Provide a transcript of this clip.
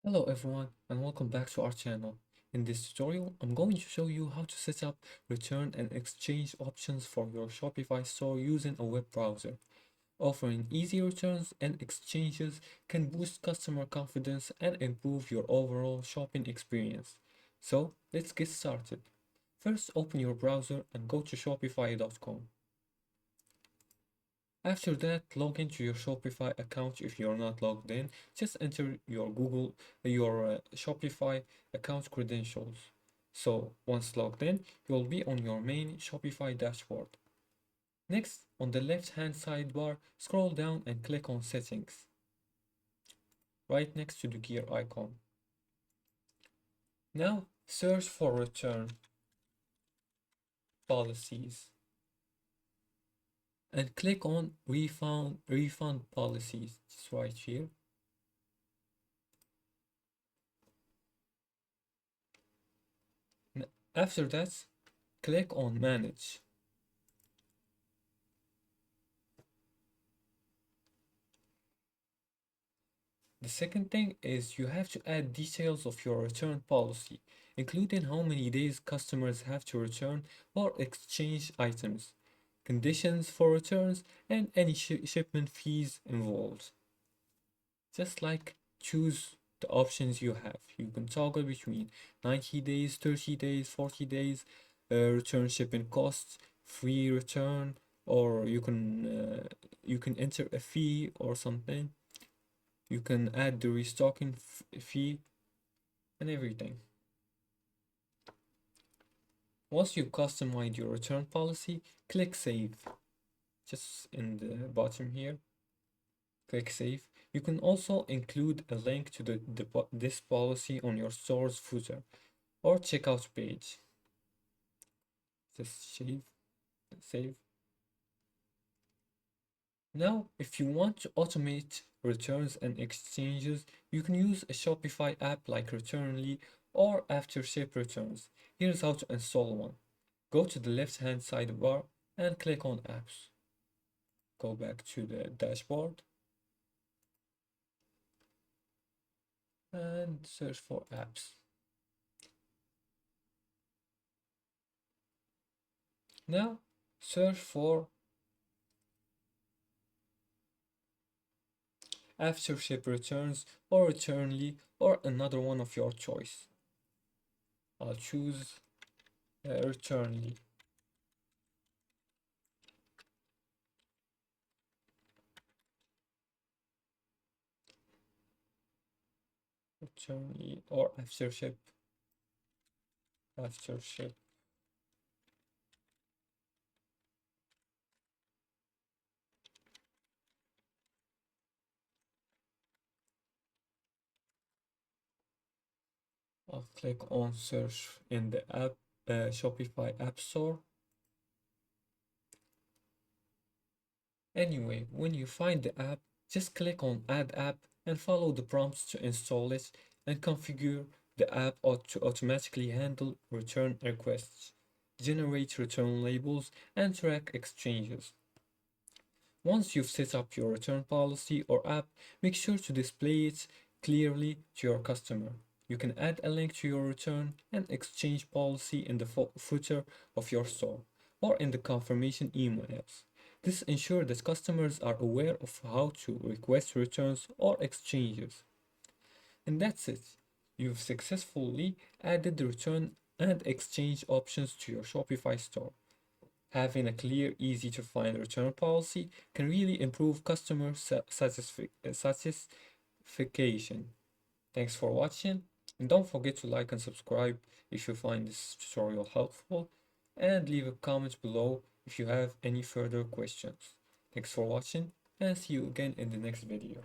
Hello everyone and welcome back to our channel. In this tutorial, I'm going to show you how to set up return and exchange options for your Shopify store using a web browser. Offering easy returns and exchanges can boost customer confidence and improve your overall shopping experience. So let's get started. First, open your browser and go to shopify.com. After that, log into your Shopify account if you're not logged in. Just enter your Shopify account credentials. So once logged in, you'll be on your main Shopify dashboard. Next, on the left-hand sidebar, scroll down and click on Settings, right next to the gear icon. Now, search for Return Policies and click on Refund Policies. It's right here. After that, click on Manage. The second thing is you have to add details of your return policy, including how many days customers have to return or exchange items, conditions for returns, and any shipment fees involved. Just like choose the options you have. You can toggle between 90 days, 30 days, 40 days, return shipping costs, free return, or you can enter a fee or something. You can add the restocking fee and everything. Once you customize your return policy, click Save. Just in the bottom here, click Save. You can also include a link to this policy on your store's footer or checkout page. Just save. Now, if you want to automate returns and exchanges, you can use a Shopify app like Returnly or aftership returns. Here's how to install one. Go to the left-hand sidebar and click on Apps. Go back to the dashboard and search for apps. Now, search for aftership returns or Returnly or another one of your choice. I'll choose Returnly. Returnly or aftership. Aftership. I'll click on search in the app Shopify App Store. Anyway, when you find the app, just click on Add App and follow the prompts to install it and configure the app to automatically handle return requests, generate return labels, and track exchanges. Once you've set up your return policy or app, make sure to display it clearly to your customer. You can add a link to your return and exchange policy in the footer of your store or in the confirmation emails. This ensures that customers are aware of how to request returns or exchanges. And that's it. You've successfully added the return and exchange options to your Shopify store. Having a clear, easy to find return policy can really improve customer satisfaction. Thanks for watching, and don't forget to like and subscribe if you find this tutorial helpful, and leave a comment below if you have any further questions. Thanks for watching, and see you again in the next video.